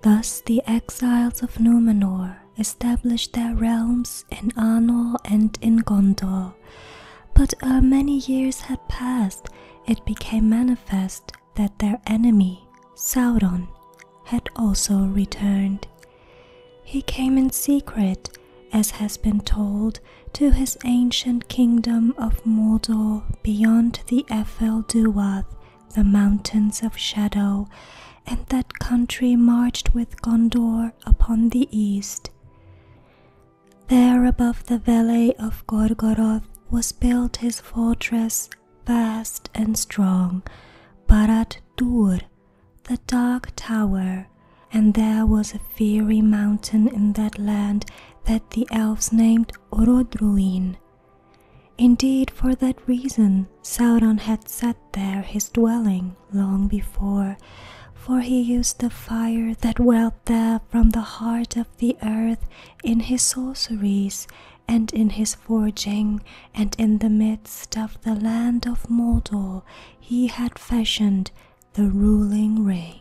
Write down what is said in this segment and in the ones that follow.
Thus the exiles of Númenor established their realms in Arnor and in Gondor, but ere many years had passed, it became manifest that their enemy, Sauron, had also returned. He came in secret, as has been told, to his ancient kingdom of Mordor beyond the Ephel Duath, the mountains of shadow, and that country marched with Gondor upon the east. There above the valley of Gorgoroth was built his fortress, vast and strong, Barad-dûr, the Dark Tower, and there was a fiery mountain in that land that the elves named Orodruin. Indeed, for that reason Sauron had set there his dwelling long before, for he used the fire that welled there from the heart of the earth in his sorceries and in his forging, and in the midst of the land of Mordor he had fashioned the ruling ring.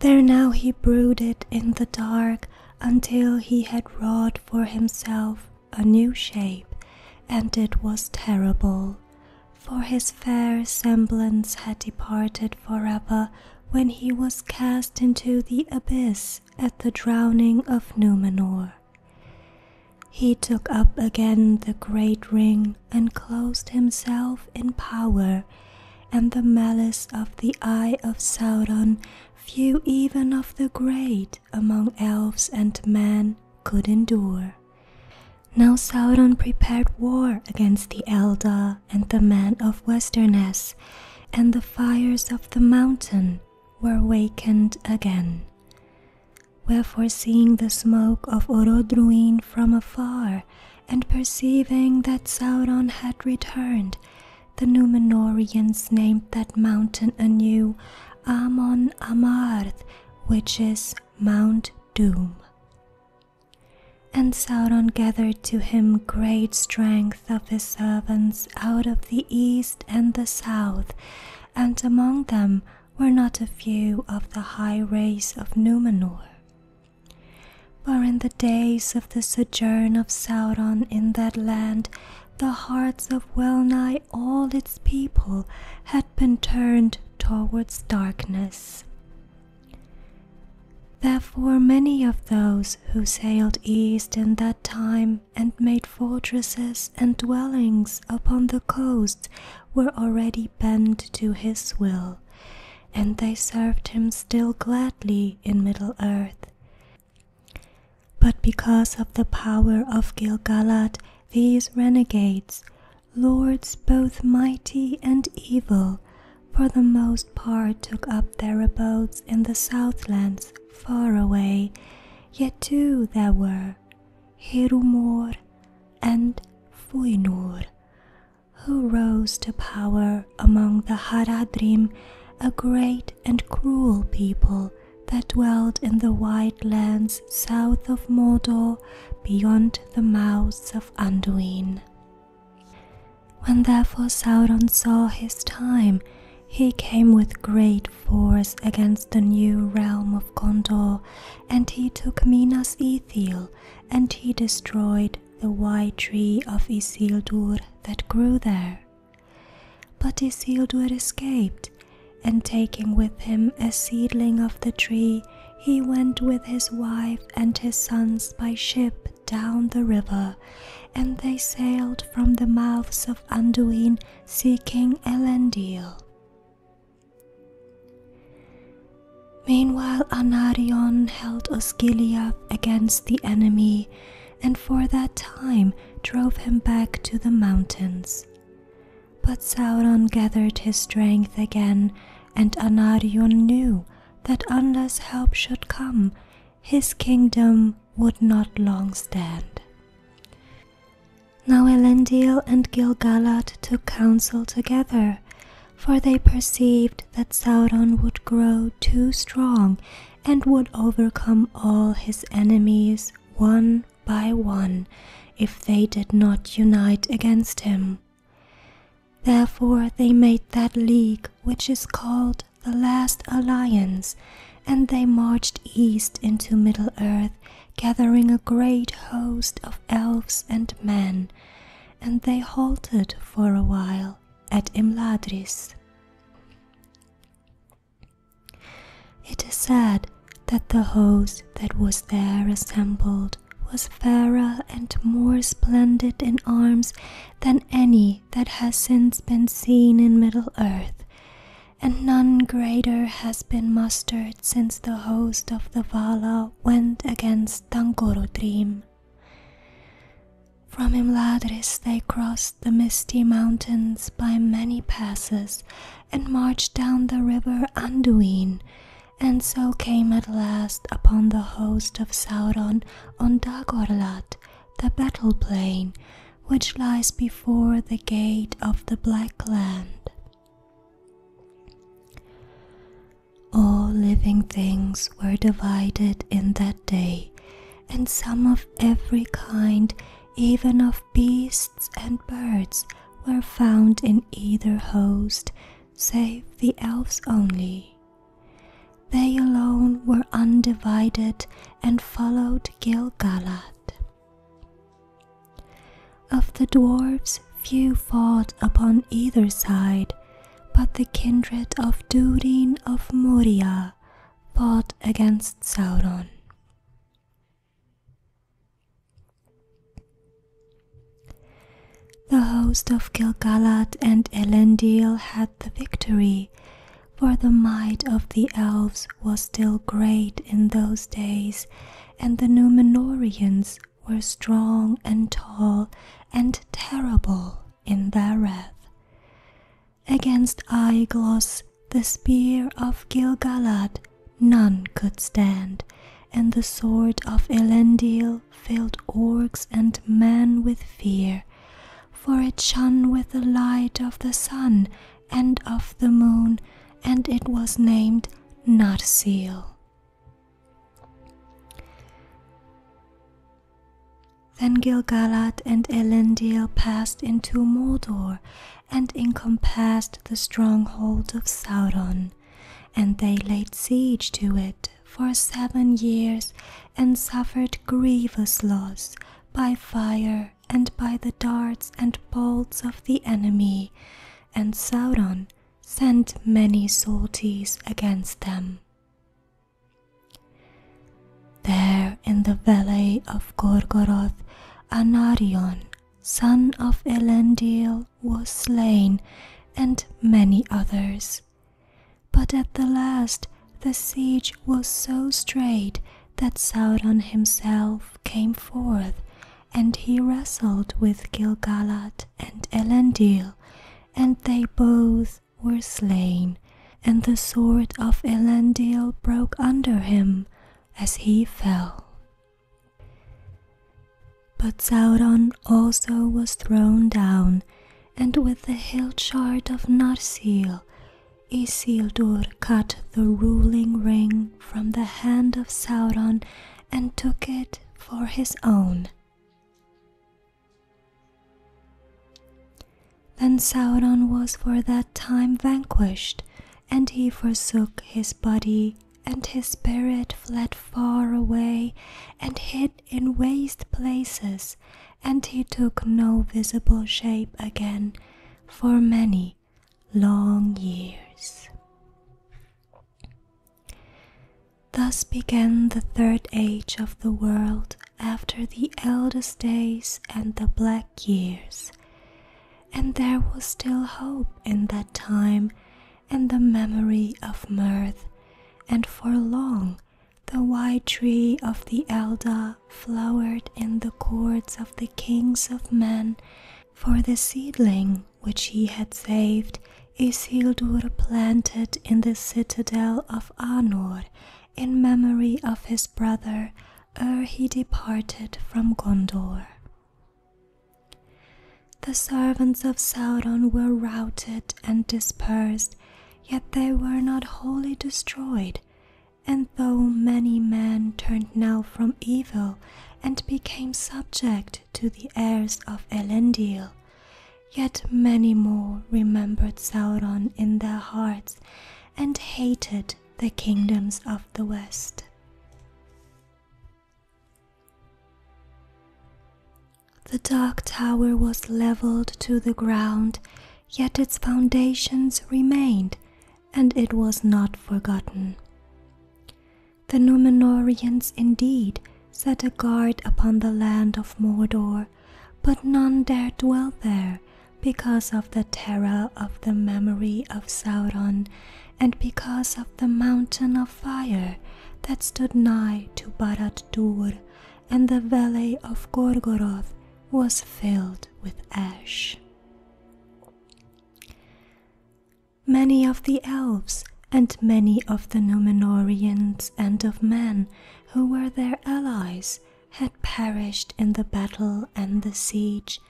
There now he brooded in the dark until he had wrought for himself a new shape, and it was terrible, for his fair semblance had departed forever when he was cast into the abyss at the drowning of Númenor. He took up again the great ring and clothed himself in power, and the malice of the eye of Sauron few even of the great among elves and men could endure. Now Sauron prepared war against the Eldar and the men of Westernesse, and the fires of the mountain were wakened again. Wherefore, seeing the smoke of Orodruin from afar, and perceiving that Sauron had returned, the Númenorians named that mountain anew Amon Amarth, which is Mount Doom. And Sauron gathered to him great strength of his servants out of the east and the south, and among them were not a few of the high race of Númenor. For in the days of the sojourn of Sauron in that land, the hearts of well-nigh all its people had been turned towards darkness. Therefore many of those who sailed east in that time and made fortresses and dwellings upon the coasts were already bent to his will, and they served him still gladly in Middle-earth. But because of the power of Gil-galad, these renegades, lords both mighty and evil, for the most part took up their abodes in the southlands far away, yet two there were, Hirumor and Fuinur, who rose to power among the Haradrim, a great and cruel people that dwelt in the wide lands south of Mordor beyond the mouths of Anduin. When therefore Sauron saw his time, he came with great force against the new realm of Gondor, and he took Minas Ithil, and he destroyed the white tree of Isildur that grew there. But Isildur escaped, and taking with him a seedling of the tree, he went with his wife and his sons by ship down the river, and they sailed from the mouths of Anduin seeking Elendil. Meanwhile Anarion held Osgiliath against the enemy, and for that time drove him back to the mountains. But Sauron gathered his strength again, and Anarion knew that unless help should come, his kingdom would not long stand. Now Elendil and Gil-galad took counsel together, for they perceived that Sauron would grow too strong and would overcome all his enemies one by one if they did not unite against him. Therefore they made that league which is called the Last Alliance, and they marched east into Middle-earth, gathering a great host of elves and men, and they halted for a while at Imladris. It is said that the host that was there assembled was fairer and more splendid in arms than any that has since been seen in Middle-earth, and none greater has been mustered since the host of the Vala went against Thangorodrim. From Imladris they crossed the misty mountains by many passes and marched down the river Anduin, and so came at last upon the host of Sauron on Dagorlat, the battle plain, which lies before the gate of the Black Land. All living things were divided in that day, and some of every kind, even of beasts and birds, were found in either host, save the elves only. They alone were undivided and followed Gil-galad. Of the dwarves, few fought upon either side, but the kindred of Dúnedain of Moria fought against Sauron. The host of Gil-galad and Elendil had the victory, for the might of the elves was still great in those days, and the Númenoreans were strong and tall and terrible in their wrath. Against Aeglos, the spear of Gil-galad, none could stand, and the sword of Elendil filled orcs and men with fear, for it shone with the light of the sun and of the moon, and it was named Narsil. Then Gil-galad and Elendil passed into Mordor and encompassed the stronghold of Sauron, and they laid siege to it for 7 years and suffered grievous loss by fire and by the darts and bolts of the enemy, and Sauron sent many sorties against them. There in the valley of Gorgoroth, Anarion, son of Elendil, was slain, and many others. But at the last the siege was so strait that Sauron himself came forth, and he wrestled with Gil-galad and Elendil, and they both were slain, and the sword of Elendil broke under him as he fell. But Sauron also was thrown down, and with the hilt shard of Narsil, Isildur cut the ruling ring from the hand of Sauron and took it for his own. Then Sauron was for that time vanquished, and he forsook his body, and his spirit fled far away and hid in waste places, and he took no visible shape again for many long years. Thus began the third age of the world after the eldest days and the black years. And there was still hope in that time, and the memory of mirth, and for long the white tree of the Elda flowered in the courts of the kings of men, for the seedling which he had saved Isildur planted in the citadel of Anor in memory of his brother ere he departed from Gondor. The servants of Sauron were routed and dispersed, yet they were not wholly destroyed, and though many men turned now from evil and became subject to the heirs of Elendil, yet many more remembered Sauron in their hearts and hated the kingdoms of the West. The dark tower was leveled to the ground, yet its foundations remained, and it was not forgotten. The Númenoreans indeed set a guard upon the land of Mordor, but none dared dwell there because of the terror of the memory of Sauron and because of the mountain of fire that stood nigh to Barad-dûr, and the valley of Gorgoroth was filled with ash. Many of the elves and many of the Númenoreans and of men who were their allies had perished in the battle and the siege,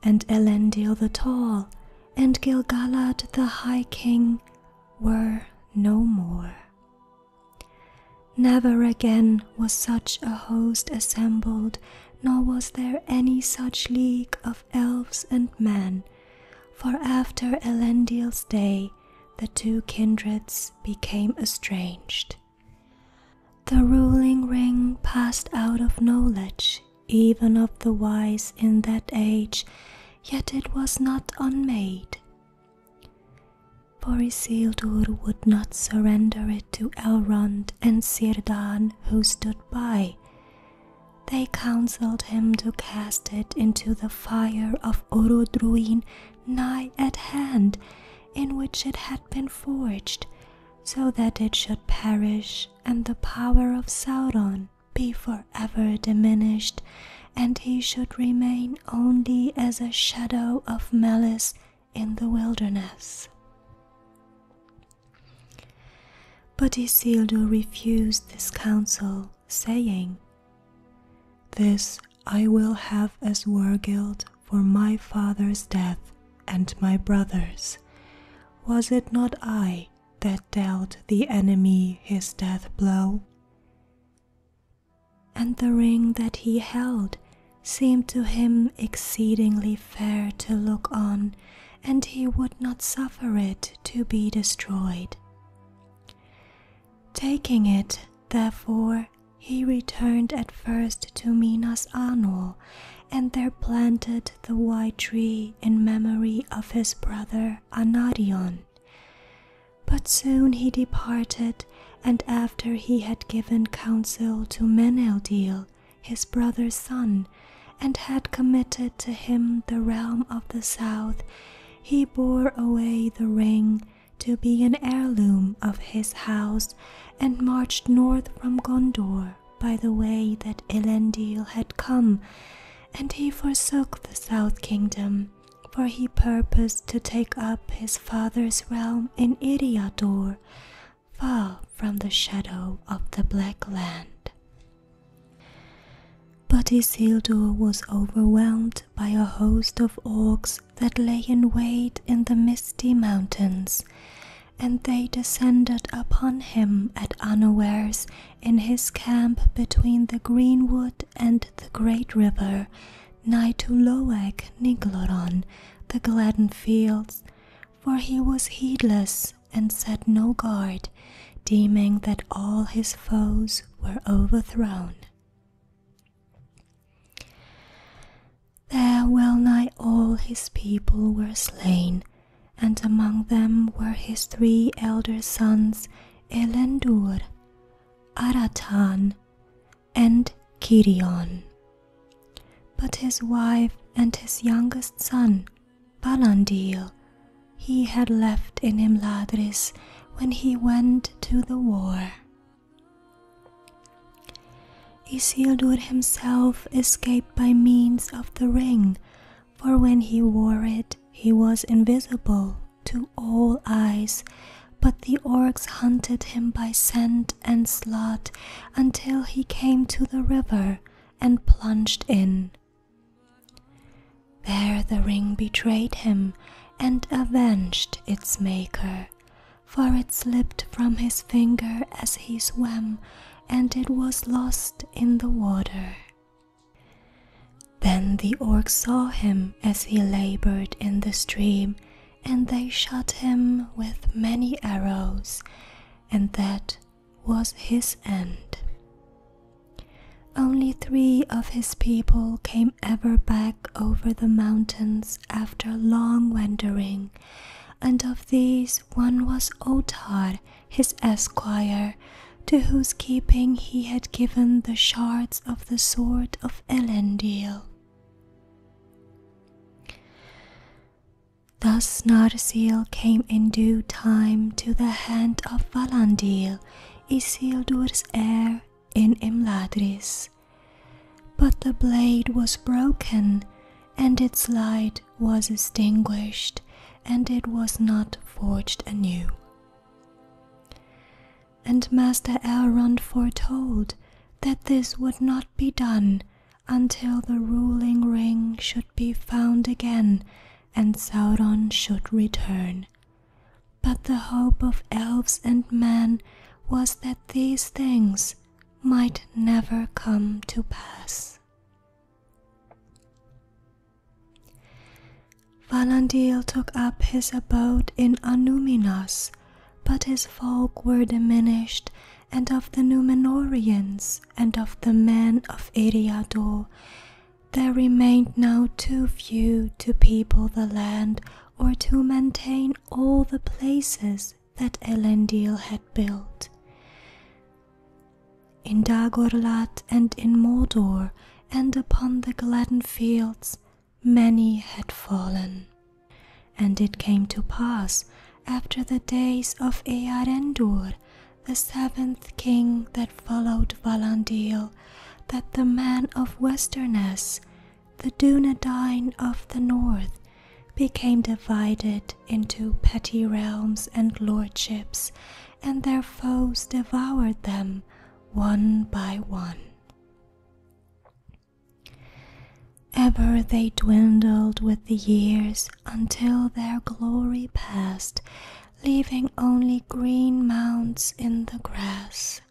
and Elendil the Tall and Gil-galad the High King were no more. Never again was such a host assembled, nor was there any such league of elves and men, for after Elendil's day the two kindreds became estranged. The ruling ring passed out of knowledge, even of the wise in that age, yet it was not unmade. For Isildur would not surrender it to Elrond and Círdan, who stood by. They counselled him to cast it into the fire of Orodruin nigh at hand, in which it had been forged, so that it should perish and the power of Sauron be forever diminished, and he should remain only as a shadow of malice in the wilderness. But Isildur refused this counsel, saying, "This I will have as war-guilt for my father's death and my brother's. Was it not I that dealt the enemy his death blow?" And the ring that he held seemed to him exceedingly fair to look on, and he would not suffer it to be destroyed. Taking it, therefore, he returned at first to Minas Morgul, and there planted the white tree in memory of his brother Anarion. But soon he departed, and after he had given counsel to Meneldil, his brother's son, and had committed to him the realm of the south, he bore away the ring to be an heirloom of his house, and marched north from Gondor by the way that Elendil had come, and he forsook the south kingdom, for he purposed to take up his father's realm in Eriador, far from the shadow of the Black Land. But Isildur was overwhelmed by a host of orcs that lay in wait in the misty mountains, and they descended upon him at unawares in his camp between the greenwood and the great river, nigh to Loeg Nigloron, the gladdened fields, for he was heedless and set no guard, deeming that all his foes were overthrown. There well-nigh all his people were slain, and among them were his 3 elder sons, Elendur, Aratan, and Kirion. But his wife and his youngest son, Balandil, he had left in Imladris when he went to the war. Isildur himself escaped by means of the ring, for when he wore it, he was invisible to all eyes, but the orcs hunted him by scent and slot until he came to the river and plunged in. There the ring betrayed him and avenged its maker, for it slipped from his finger as he swam, and it was lost in the water. Then the orcs saw him as he labored in the stream, and they shot him with many arrows, and that was his end. Only 3 of his people came ever back over the mountains after long wandering, and of these one was Ottar, his esquire, to whose keeping he had given the shards of the sword of Elendil. Thus Narsil came in due time to the hand of Valandil, Isildur's heir, in Imladris. But the blade was broken, and its light was extinguished, and it was not forged anew. And Master Elrond foretold that this would not be done until the ruling ring should be found again and Sauron should return. But the hope of elves and men was that these things might never come to pass. Valandil took up his abode in Annúminas, but his folk were diminished, and of the Númenoreans and of the men of Eriador there remained now too few to people the land or to maintain all the places that Elendil had built. In Dagorlat and in Mordor and upon the Gladden fields many had fallen. And it came to pass, after the days of Earendur, the 7th king that followed Valandil, that the man of Westerness, the Dúnedain of the north, became divided into petty realms and lordships, and their foes devoured them one by one. Ever they dwindled with the years until their glory passed, leaving only green mounds in the grass.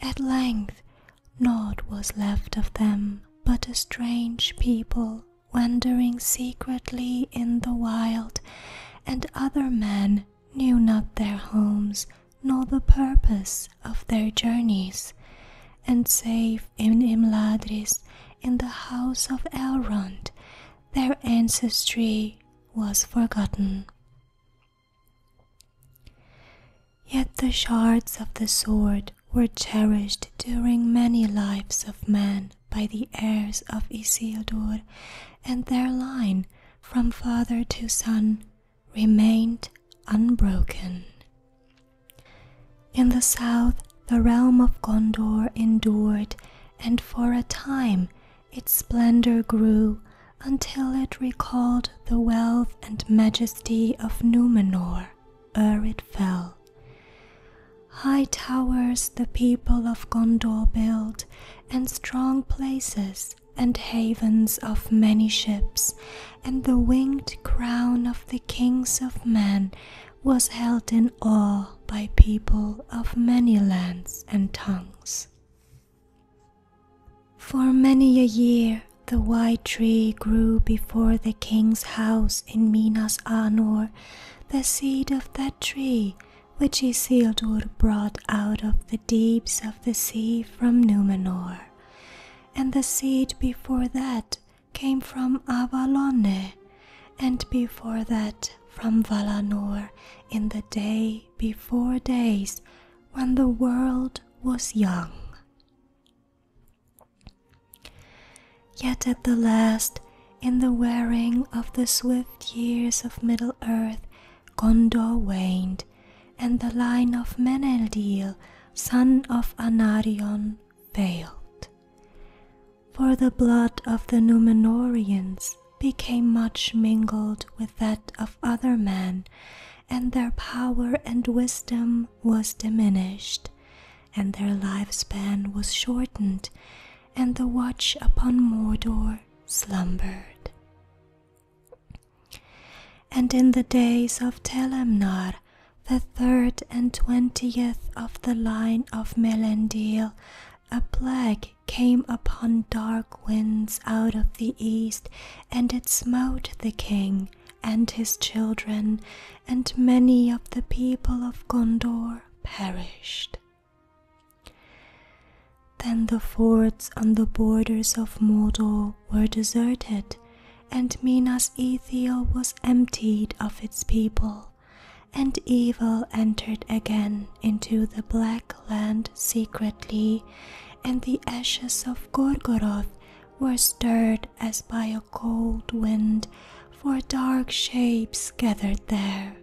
At length naught was left of them but a strange people wandering secretly in the wild, and other men knew not their homes nor the purpose of their journeys, and save in Imladris, in the house of Elrond, their ancestry was forgotten. Yet the shards of the sword were cherished during many lives of man by the heirs of Isildur, and their line from father to son remained unbroken. In the south the realm of Gondor endured, and for a time its splendor grew until it recalled the wealth and majesty of Númenor ere it fell. High towers the people of Gondor built, and strong places and havens of many ships, and the winged crown of the kings of men was held in awe by people of many lands and tongues. For many a year the white tree grew before the king's house in Minas Morgul, the seed of that tree which Isildur brought out of the deeps of the sea from Númenor, and the seed before that came from Avalone, and before that from Valanor in the day before days when the world was young. Yet at the last, in the wearing of the swift years of Middle-earth, Gondor waned, and the line of Menelil, son of Anarion, failed. For the blood of the Númenoreans became much mingled with that of other men, and their power and wisdom was diminished, and their lifespan was shortened, and the watch upon Mordor slumbered. And in the days of Telemnar, the 3rd and 20th of the line of Melendil, a plague came upon dark winds out of the east, and it smote the king, and his children, and many of the people of Gondor perished. Then the forts on the borders of Mordor were deserted, and Minas Ithil was emptied of its people, and evil entered again into the Black Land secretly, and the ashes of Gorgoroth were stirred as by a cold wind, for dark shapes gathered there.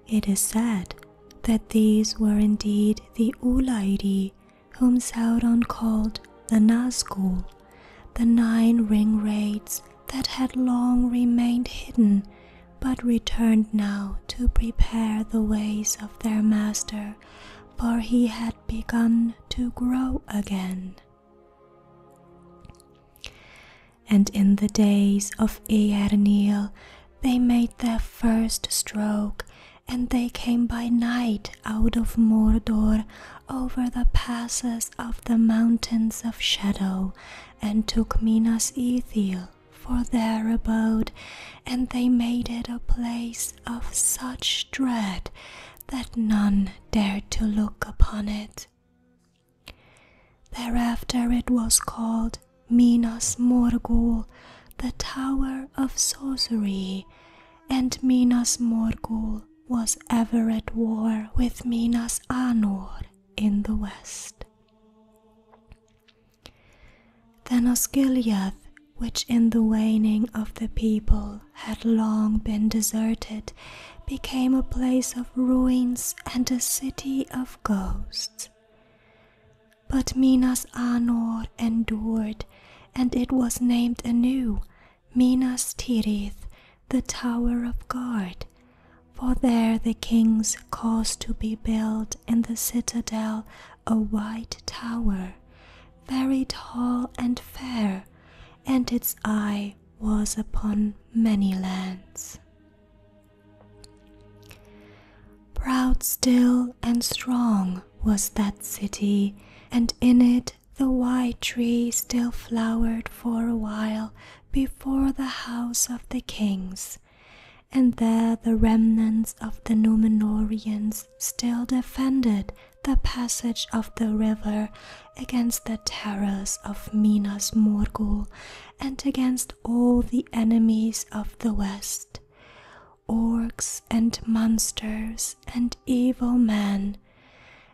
It is said that these were indeed the Ulaidi, whom Sauron called the Nazgul, the 9 ring wraiths that had long remained hidden, but returned now to prepare the ways of their master, for he had begun to grow again. And in the days of Eärnil they made their first stroke, and they came by night out of Mordor over the passes of the mountains of shadow, and took Minas Ithil for their abode, and they made it a place of such dread that none dared to look upon it. Thereafter it was called Minas Morgul, the Tower of Sorcery, and Minas Morgul was ever at war with Minas Anor in the west. Then Osgiliath, which in the waning of the people had long been deserted, became a place of ruins and a city of ghosts. But Minas Anor endured, and it was named anew Minas Tirith, the Tower of Guard, for there the kings caused to be built in the citadel a white tower, very tall and fair, and its eye was upon many lands. Proud still and strong was that city, and in it the white tree still flowered for a while before the house of the kings, and there the remnants of the Númenoreans still defended the passage of the river against the terrors of Minas Morgul and against all the enemies of the west, orcs and monsters and evil men,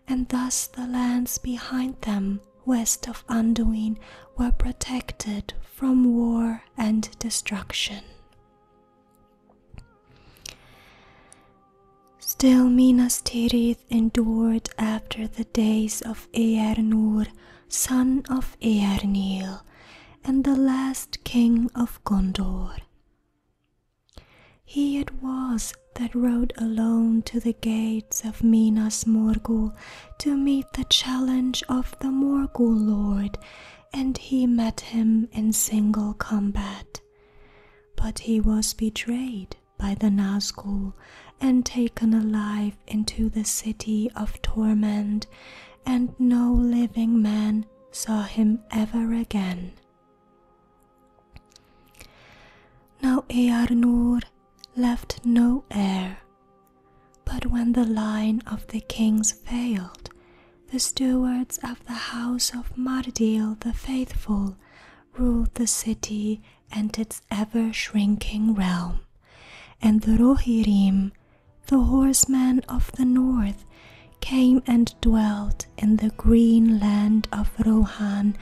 and thus the lands behind them west of Anduin were protected from war and destruction. Still Minas Tirith endured after the days of Eärnur, son of Eärnil, and the last king of Gondor. He it was that rode alone to the gates of Minas Morgul to meet the challenge of the Morgul lord, and he met him in single combat. But he was betrayed by the Nazgul and taken alive into the city of torment, and no living man saw him ever again. Now Eärnur left no heir, but when the line of the kings failed, the stewards of the house of Mardil the Faithful ruled the city and its ever-shrinking realm, and the Rohirrim, the horsemen of the north, came and dwelt in the green land of Rohan,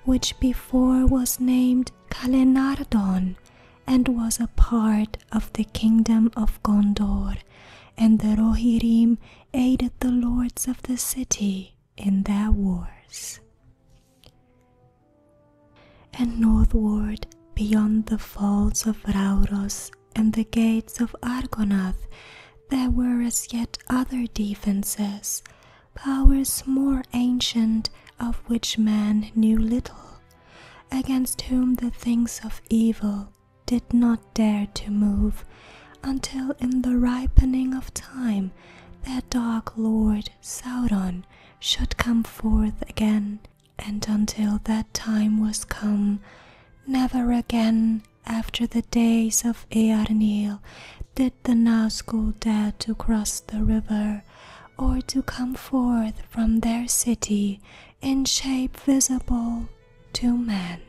which before was named Kalenardon, and was a part of the kingdom of Gondor, and the Rohirrim aided the lords of the city in their wars. And northward, beyond the falls of Rauros and the gates of Argonath, there were as yet other defenses, powers more ancient of which man knew little, against whom the things of evil did not dare to move, until in the ripening of time their dark lord Sauron should come forth again, and until that time was come, never again after the days of Eärnil did the Nazgûl dare to cross the river, or to come forth from their city in shape visible to men.